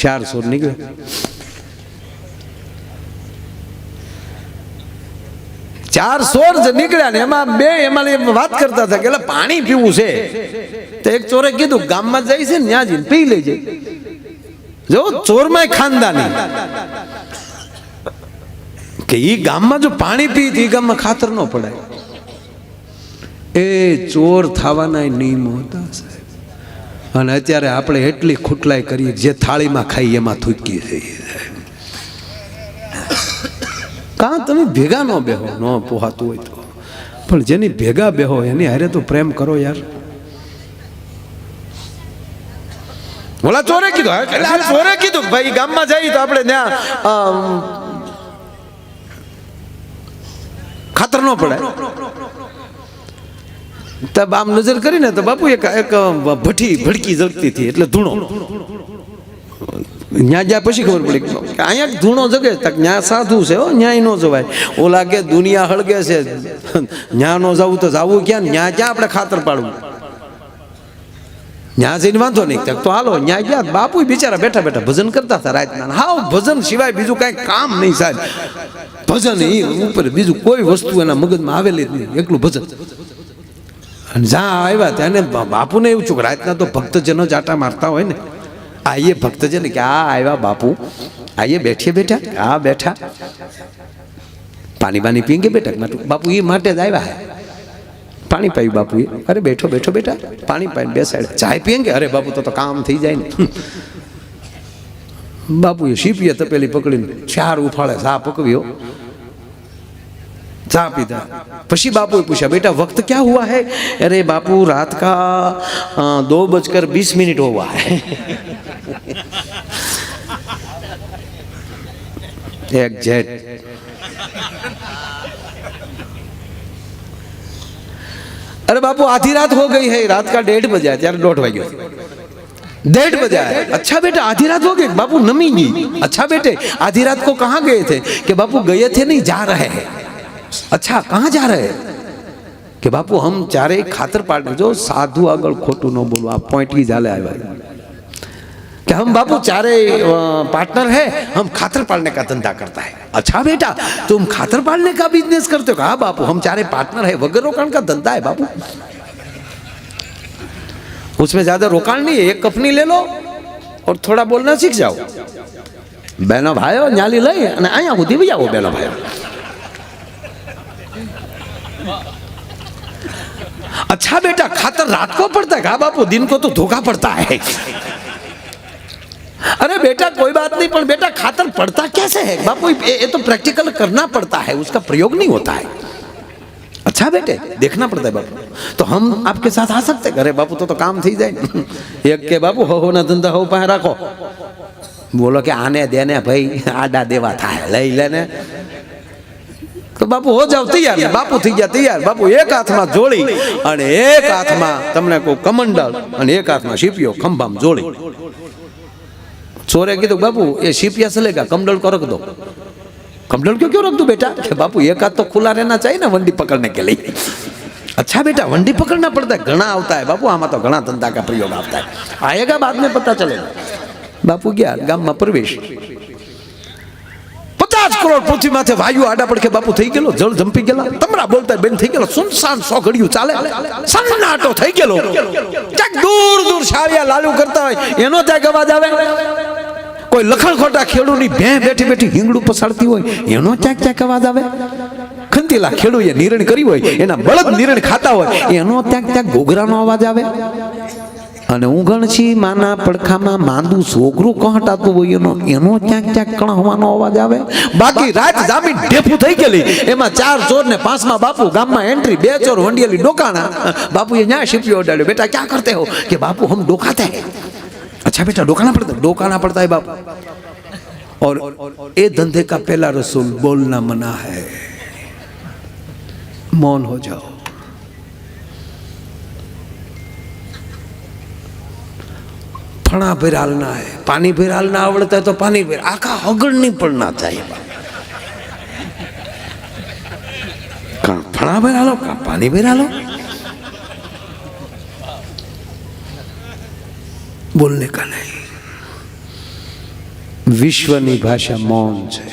4 સોર નીકળે। ચાર સોર જ નીકળ્યા ને એમાં બે એમાં વાત કરતા હતા કે એટલે પાણી પીવું છે તો એક ચોરે કીધું ગામમાં જાય છે ને ત્યાં જઈને પી લેજે। જો ચોરમાં ખાનદાની કે ઈ ગામમાં જો પાણી પી તો ઈ ગામમાં ખાતર ન પડાય। એ ચોર થવાના નિયમો હતા સાહેબ। અને અત્યારે આપણે એટલી ખુટલાઈ કરીએ જે થાળીમાં ખાઈ એમાં થૂકી જઈએ। કાં તમે ભેગા ન બેહો ન પોહાતું હોય તો, પણ જેની ભેગા બેહો એની હારે તો પ્રેમ કરો યાર। ઓલા ચોરે કીધું એટલે ચોરે કીધું ભાઈ ગામમાં જઈએ તો આપણે ત્યાં ખાતર ન પડે। તબ આમ નજર કરીને તો બાપુ એક ભઠ્ઠી ભડકી જગતી હતી એટલે ધૂણો ન્યા જ્યાં પછી ખબર પડી કે અહીંયા ધૂણો જગે તક ન્યા સાધુ છે હો ન્યાય ન જવાય। ઓલા કે દુનિયા હળગે છે ન્યા ન જવું તો જવું ક્યાં ન્યા ક્યાં આપણે ખાતર પાડવું ન્યા જઈને વાંધો નહીં તો હાલો ન્યા ગયા। બાપુ બિચારા બેઠા બેઠા ભજન કરતા હતા રાતના। હાવ ભજન સિવાય બીજું કઈ કામ નહીં સાહેબ। ભજન એ ઉપર બીજું કોઈ વસ્તુ એના મગજમાં આવેલી જ નહીં, એકલું ભજન। અને જ્યાં આવ્યા ત્યાં બાપુને એવું છું કે રાતના તો ભક્તજનો જાટા મારતા હોય ને आइए भक्तजन क्या आया बापू आइए बैठिए बेटा हाँ बैठा पानी पानी पियेंगे बेटा बापू ये माटे आया है पानी पाई बापू ये अरे बैठो बैठो बेटा पानी पाई बेसाड़ चाय पियेंगे अरे बापू तो काम थी जाए ने बापू ये शीपिया तपेली पकड़ी 4 उफाड़े सा पकव्यो चा पीता। पशी बापू पूछा बेटा वक्त क्या हुआ है? अरे बापू रात का 2:20 हुआ है। एग्जैक्ट अरे बापू आधी रात हो गई है, रात का 1:30 बजा यार 1:30 बजे 1:30 बजा है। अच्छा बेटा आधी रात हो गई? बापू नमी नहीं। अच्छा बेटे आधी रात को कहाँ गए थे? कि बापू गए थे नहीं जा रहे हैं। अच्छा कहाँ जा रहे हैं? कि बापू हम चारे खातर पार्टनर जो साधु आगल खोटू न बोलो आप पॉइंट की जाले आए कि हम बापू चारे पार्टनर है हम खातर पालने का धंधा करता है। अच्छा बेटा तुम खातर पालने का बिजनेस करते हो? हाँ बापू हम चारे पार्टनर है वगैरह रोकाण का धंधा है बापू। उसमें ज्यादा रोकाण नहीं है, एक कफनी ले लो और थोड़ा बोलना सीख जाओ। बहनों भाइयों न्याली लई अने आया सुधी भी आओ बहनों भाइयों। अच्छा बेटा खातर रात को पड़ता है? हाँ बापू दिन को तो धोखा पड़ता है। अरे बेटा कोई बात नहीं पर बेटा खातर पड़ता कैसे है? बापू ये तो प्रैक्टिकल करना पड़ता है, उसका प्रयोग नहीं होता है। अच्छा बेटे देखना पड़ता है बापू। तो हम आपके साथ आ सकते? अरे बापू तो काम थी जाए। एक के बापू हो ना धंधा हो पाए रखो। बोलो कि आने देने भाई आडा देवा था लई लेने तो बापू हो जाओ तैयार। बापू थी गया तैयार। बापू एक हाथ में जोड़ी अने एक हाथ में तमने को कमंडल अने एक हाथ में शीपियो खंभा में जोड़ी। चोरे कीधुं बापू ये शीपिया चलेगा कमंडल को रख दो। कमंडल क्यों रख दो बेटा? कि बापू एक हाथ तो खुला रहना चाहिए ना वंडी पकड़ने के लिए। अच्छा बेटा वंडी पकड़ना पड़ता है? घना आता है बापू आमा तो घना धंधा का प्रयोग आता है, आएगा बाद में पता चलेगा। बापू गया गाम में प्रवेश 50 करोड़ पृथ्वी माथे वायु आडा पड़ के बापू थई गेलो जल जंपी गेला तमरा बोलता बेन थई गेलो सुनसान 100 घड़ियों चाले सन्नाटो थई गेलो। क्या दूर दूर छाविया लालू करता है एनो त्याग अवाज आवे। कोई लखण खोटा खेडूनी भे बैठी बैठी हिंगड़ू पसाड़ती होय एनो त्याग अवाज आवे। खंतीला खेडूए निरण करी होय एना बळद निरण खाता होय एनो त्याग घोघरानो अवाज आवे। અને ઊંઘણછી માના પડખામાં માંદુ છોકરું કહટાતું હોય એનો ક્યાંક કણહવાનો અવાજ આવે। બાકી રાત જામી ઢેફું થઈ ગયેલી એમાં 4 ચોર ને 5મા બાપુ ગામમાં એન્ટ્રી 2 ચોર વંડિયેલી ડોકાણા। બાપુએ ન્યા શીપ્યો ઉડાડ્યો बेटा क्या करते हो? कि बापू हम डोकाते हैं। अच्छा बेटा डोकाना पड़ता है बापू। और ये धंधे का पहला रसूल बोलना मना है, मौन हो जाओ। फणा भरालना है, पानी भरालना आवड़ता है तो पानी भर आखा हगड़ नहीं पड़ना चाहिए। कहाँ फणा भरालो कहाँ पानी भरालो। बोलने का नहीं। વિશ્વની ભાષા મૌન છે.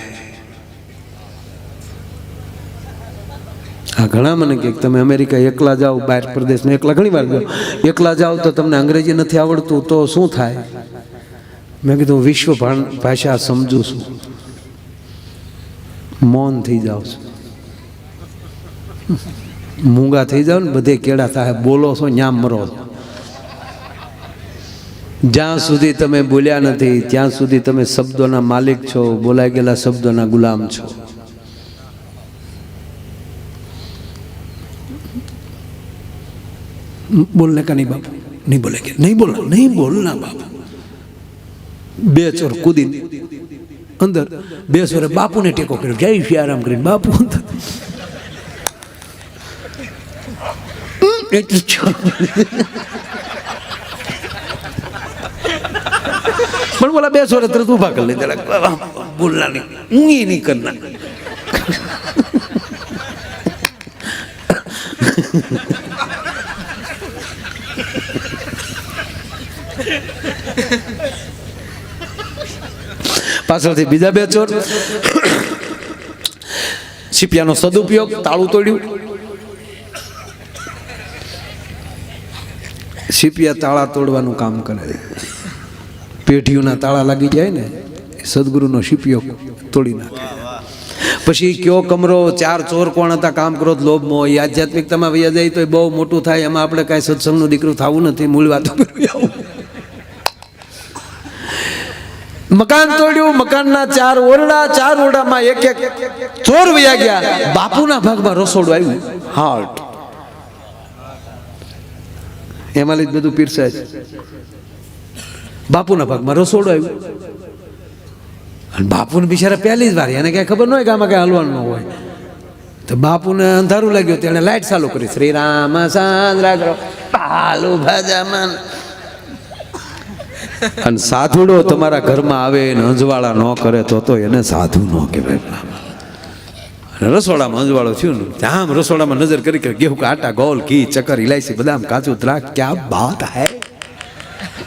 આ ઘણા મને કે તમે અમેરિકા એકલા જાઓ, બહાર પ્રદેશમાં એકલા ઘણી વાર જાઓ, એકલા જાઓ તો તમને અંગ્રેજી નથી આવડતું તો શું થાય? મેં કીધું વિશ્વ ભાષા સમજુ છું, મૌન થઈ જાઓ છું. મૂંગા થઈ જાઓ ને બધે કેળા થાય, બોલો છો ન્યામ મરો છો. જ્યાં સુધી તમે બોલ્યા નથી ત્યાં સુધી તમે શબ્દોના માલિક છો, બોલાઈ ગયેલા શબ્દોના ગુલામ છો. बोलने का नहीं बापू, नहीं बोलेंगे, नहीं बोलना, नहीं बोलना बापू. બે ચોર કૂદી અંદર, બે ચોરે બાપુને ટેકો કર્યો, જય સિયારામ કરીને બાપુ પણ બોલા બે ચોરે તરત ઉભા કરી લીધા, બોલના નહીં, ઊંઘી નહીં કરના. પાછળથી બીજા બે ચોર, છીપિયાનો સદુપયોગ, તાળું તોડ્યું. છીપિયા તાળા તોડવાનું કામ કરે, પેઢીઓના તાળા લાગી જાય ને, સદગુરુનો છીપિયો તોડી નાખે. પછી કયો કમરો, ચાર ચોર કોણ હતા, કામ ક્રોધ લોભ મોહ, એ આધ્યાત્મિકતામાં વયા જાય તો એ બહુ મોટું થાય. એમાં આપણે કાંઈ સત્સંગનું દીકરું થવું નથી, મૂળ વાતો કરવી. આવું મકાન તોડ્યું, મકાનના ચાર ઓરડા, ચાર ઓરડામાં એક એક ચોર વયા ગયા. બાપુના ભાગમાં રસોડું આવ્યું, હાર્ટ, એમાં લઈ બધું પીરસાય છે. બાપુના ભાગમાં રસોડું આવ્યું. અને બાપુને બિચારા પહેલી જ વાર, એને કઈ ખબર ન હોય કે આમાં કઈ હલવાનું ન હોય. તો બાપુને અંધારું લાગ્યું, તેને લાઈટ ચાલુ કરી, શ્રી રામ ચંદ્ર કરો પાલુ ભજમન. અને સાધુડો તમારા ઘરમાં આવે ને અંજવાળા ન કરે તો એને સાધુ ન કહેવાય. રસોડામાં અંજવાળો થયું ને, આમ રસોડામાં નજર કરી કે गेहूं का आटा, गोल, घी, चक्कर, इलायची, बादाम, काजू, द्राक्ष, क्या बात है.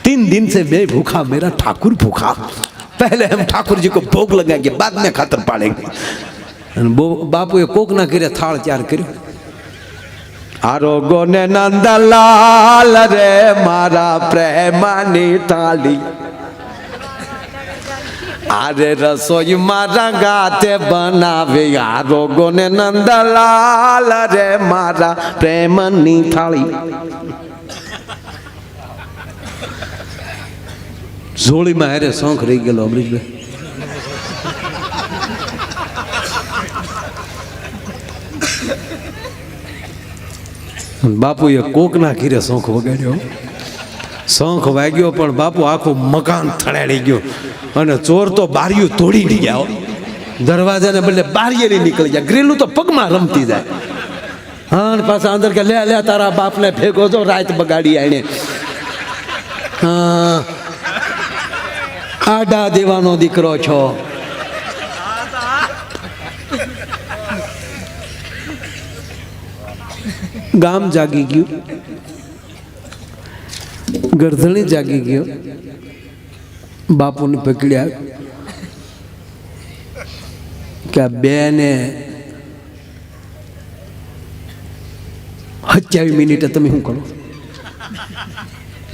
3 दिन से मैं भूखा, मेरा ठाकुर भूखा. पहले हम ठाकुर जी को भोग लगाएंगे, बाद में खातर पाड़ेंगे. बापुए कोक ना करे थाળ तैयाર કર્યો. આરોગો ને નંદલાલ રે મારા પ્રેમની થાળી, આરે રસોઈ મારા ગાતે બનાવે. આરોગો ને નંદલાલ રે મારા પ્રેમની થાળી. જોડીમાં હારે શોખ રહી ગયેલો અમરીશભાઈ. બાપુએ કોકના ઘીરે શોખ વગાડ્યો. શોખ વાગ્યો પણ બાપુ આખું મકાન થડાડી ગયો. અને ચોર તો બારીઓ તોડી ગયા, દરવાજાને બદલે બારીએ નીકળી ગયા. ગ્રીલું તો પગમાં રમતી જાય. હા, પાછા અંદર કે લે લે તારા બાપને ભેગો જો રાત બગાડી આણે. હા, આડા દેવાનો દીકરો છો. ગામ જાગી ગયું, ગરધણી જાગી ગયો. બાપુને પકડ્યા કે આ બેને 27 મિનિટે તમે શું કરો,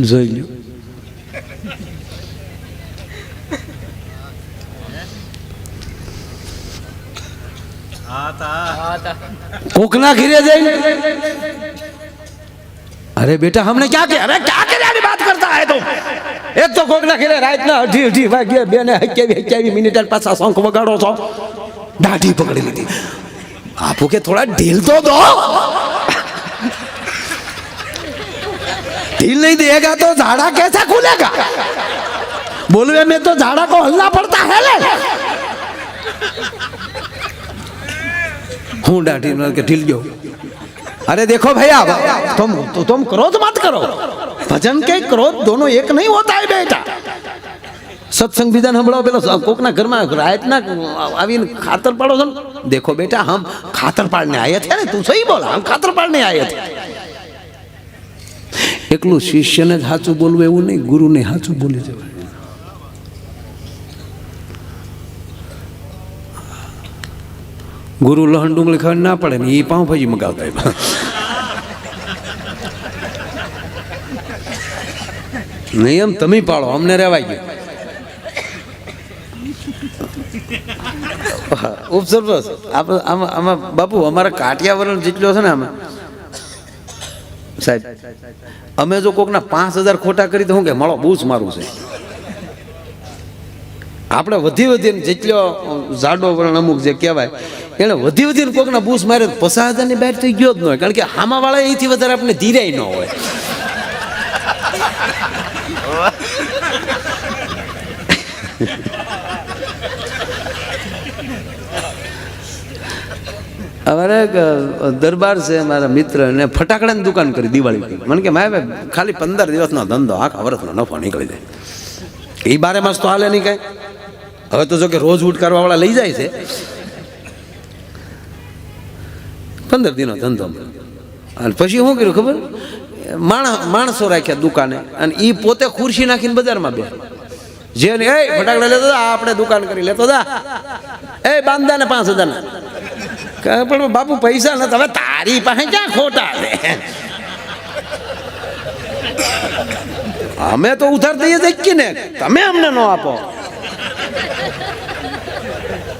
જોઈ લો. कोकना घिरे जाए, अरे बेटा हमने क्या किया, अरे क्या करने बात करता है तुम. एक तो कोकना घिरे रात ना 18 वागे, बेने 27 मिनिट पाछा शंख वगाड़ो છો. दाढ़ी पकड़ी ली थी. आपको के थोड़ा ढील तो दो. ढील नहीं देगा तो झाड़ा कैसा खुलेगा. बोलवे में तो झाड़ा को हलना पड़ता है. हूँ डांटी के ढील गयो. अरे देखो भैया, तुम क्रोध मत करो. भजन के क्रोध दोनों एक नहीं होता है बेटा. सत्संग विधान हंभळाओ पेलो कोकना घर में रात ना आवीने खातर पाड़ो छो. देखो बेटा, हम खातर पाड़ने आए थे ना. तू सही बोला, हम खातर पाड़ने आए थे. एकलू शिष्य ने हाचू बोलવું એવું નહીં, ગુરુ ને હાચું બોલી જવાય. ગુરુ લહણ ડુંગળી ખાવા ના પડે ને એ પાઉંભાજી મગાવતા નિયમ તમે પાળો, અમને રેવાય ગયો. ઉપસરપંચ આમાં બાપુ અમારા કાઠિયાવાડ જેટલો છે ને આમાં સાહેબ, અમે જો કોકના 5000 ખોટા કરી તો શું કે મળો બૂસ મારું છે. આપણે વધી જેટલો જાડો વર્ણ અમુક જે કહેવાય એને વધી કોકના બૂસ મારે 50,000 ની બહાર થઈ ગયો જ ન હોય, કારણ કે હામા વાળા અહીંથી વધારે આપણે ધીરાય ન હોય. અમારે દરબાર છે મારા મિત્ર ને ફટાકડાની દુકાન કરી દિવાળી. મને કે મારે ખાલી 15 દિવસનો ધંધો આખા વર્ષનો નફો નીકળી જાય. એ 12 માસ તો હાલે નહીં કઈ. હવે તો જો કે રોજ ઉઠ કરવા વાળા લઈ જાય છે. 15 દિનનો ધંધો. અને પછી શું કર્યું ખબર, માણસો રાખ્યા દુકાને અને એ પોતે ખુરશી નાખીને બજારમાં બે જે એ ફટાકડા લેતો આપણે દુકાન કરી લેતો દા એ બાંધા ને 5,000 ના. પણ બાપુ પૈસા નથી. હવે તારી પાસે ક્યાં ખોટા છે? અમે તો ઉધાર દઈએ જ ને, તમે અમને નો આપો.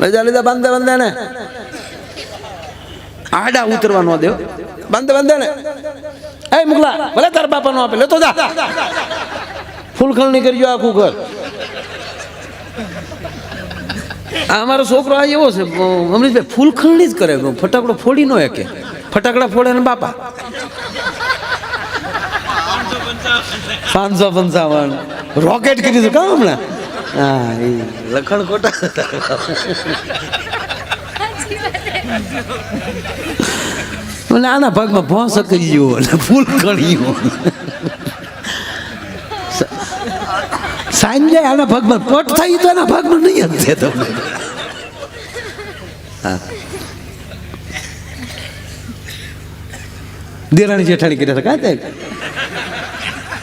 રજા લીધા બાંધે ને આડા ઉતરવા નો દેવ. બાંધે ને એ મુગલા ભલે તાર બાપા નો આપે લેતો જા. ફૂલખણની કરજો આખું ઘર. અમારો છોકરો આ એવો છે અમરીશભાઈ, ફૂલખણની જ કરે, ફટાકડો ફોડી નો એકે. ફટાકડા ફોડે ને બાપા 555 રોકેટ કરી દીધું કામ હમણાં. હા એ લખણ ખોટા. મને આના ભાગમાં ભોંસ કરી ગયો અને ફૂલખણીઓ સાંજે આના ભાગમાં પટ થાય તો એના ભાગમાં નહીં જ છે. તમે દેરાણી જેઠાણી કર્યા હતા કાંઈ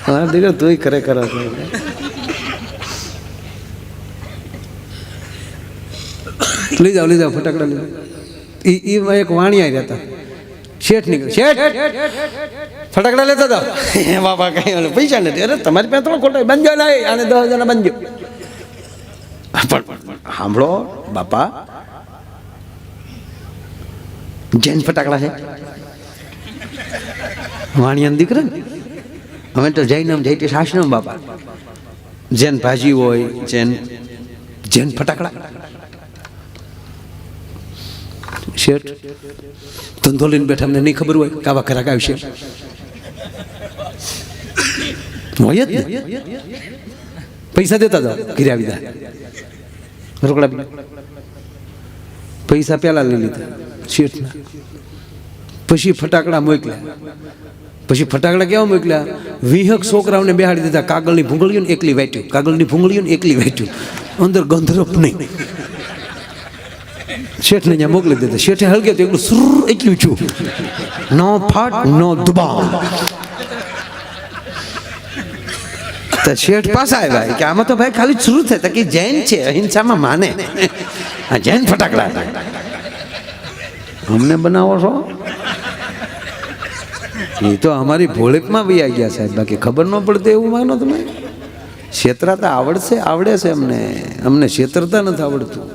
હા દીકરો તું કરે કરો લઈ જાઓ ફટાકડા લઈ જાઓ. એક વાણિયા રહેતા શેઠ નીકળે, શેઠ ફટાકડા લેતા હતા. બાપા કઈ પૈસા નથી. અરે તમારી પાસે થોડો ખોટો બંધો લાય આને 10,000 ના બંધો. પણ સાંભળો બાપા, જૈન ફટાકડા છે વાણિયાના દીકરા. અમે તો જૈનમ જૈતી આશ્રમ બાપા. જૈન ભાજી હોય, જૈન ફટાકડા. શેઠ ધંધો લઈને બેઠા, અમને નહીં ખબર હોય કાવા ખરાક આવશે હોય જ ને. પૈસા દેતા જાઓ, ઘરે આવી જાય રોકડા. પૈસા પેલા લઈ લીધા શેઠના. પછી ફટાકડા મોકલ્યા. પછી ફટાકડા કેવા મોકલ્યા, 20 છોકરાઓને બેહાડી દીધા. કાગળની ભૂંગળીઓ ને એકલી વાટ્યું, કાગળની ભૂંગળીઓ ને એકલી વાટ્યું, અંદર ગંધરપ નહીં. શેઠને ત્યાં મોકલી દીધા. શેઠે હળગે તો એકલું સુર એટલું છું, નો ફાટ નો દબાવ. તો શેઠ પાછા આવ્યા કે આમાં તો ભાઈ ખાલી શરૂ થાય કે જૈન છે, અહિંસામાં માને. હા જૈન ફટાકડા અમને બનાવો છો. એ તો અમારી ભોળકમાં બી આવી ગયા સાહેબ, બાકી ખબર ન પડતી એવું માનો તમે. છેતરાતા આવડે છે અમને છેતરતા નથી આવડતું.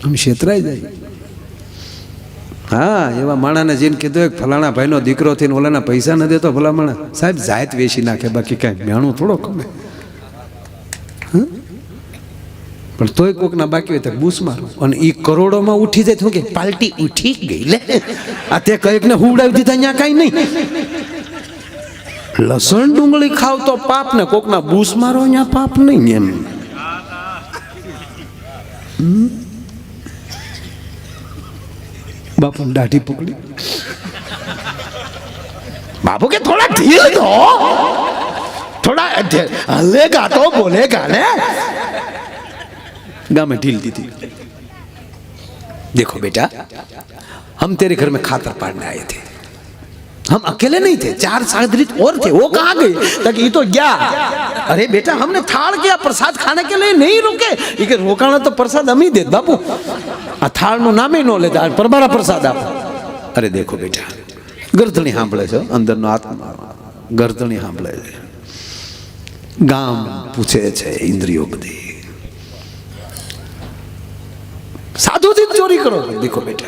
અમે છેતરાઈ જાય. હા એવા માણાને જેને કીધું એક ફલાણા ભાઈનો દીકરો થઈને ઓલાના પૈસા ન દેતો ભલા માણા સાહેબ જાત વેચી નાખે, બાકી કાંઈ મેણું થોડો ખમે. પણ તોય કોકના બાકી હોય તો બૂસ મારો. અને એ કરોડોમાં ઉઠી જાય તો કે પાર્ટી ઉઠી ગઈ લે. આ તે કઈક ને હુવડાવી દીધા અહીંયા કાંઈ નહીં. લસણ ડુંગળી ખાવ તો પાપ ને કોકના બૂસ મારો અહીંયા પાપ નહીં એમ. બાપુ દાઢી પકડી. બાપુ કે થોડા ધીરે દો, થોડા હલેગા તો બોલેગા ને. गाँव ढील दी थी, देखो बेटा हम तेरे घर में खातर पाड़ने आए थे, हम अकेले नहीं थे, 4 सागरित और थे। वो कहाँ गए? ताकि ये तो गया। अरे बेटा हमने थाल किया, प्रसाद खाने के लिए नहीं रुके। ये के रोकाना तो प्रसाद हम ही दे बापू, आ थाल નું નામે ન લેતા, પરબારા પ્રસાદ આપો। અરે દેખો બેટા, ગરદણી સાંભળે છે, અંદરનો આત્મા ગરદણી સાંભળે છે, ગામ પૂછે છે, ઇન્દ્રિયો બધી साधु थी चोरी करो। देखो बेटा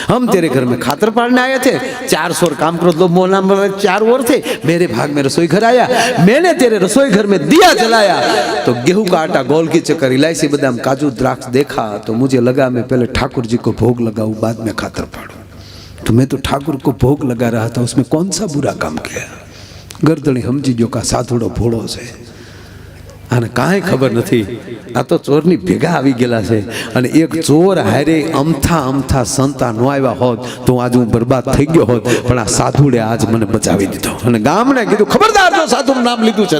हम तेरे घर में खातर पाड़ने आए थे, 400 काम करो लो मोहल्ला में 4 और थे, मेरे भाग में रसोई घर आया, मैंने तेरे रसोई घर में दिया जलाया तो गेहूं का आटा, गोल की चक्कर, इलायची, बादाम, काजू, द्राक्ष देखा तो मुझे लगा मैं पहले ठाकुर जी को भोग लगाऊं, बाद में खातर पाड़ू। तो मैं तो ठाकुर को भोग लगा रहा था, उसमें कौन सा बुरा काम किया? गर्दनी समझी जो का साधुड़ो भोड़ो से અને કાંઈ ખબર નથી, આ તો ચોરની ભેગા આવી ગયેલા છે। અને એક ચોર હારે અમથા સંતા નો આવ્યા હોત તો આજ હું બરબાદ થઈ ગયો હોત, પણ આ સાધુડે આજ મને બચાવી દીધો। અને ગામને કીધું ખબરદાર જો સાધુનું નામ લીધું છે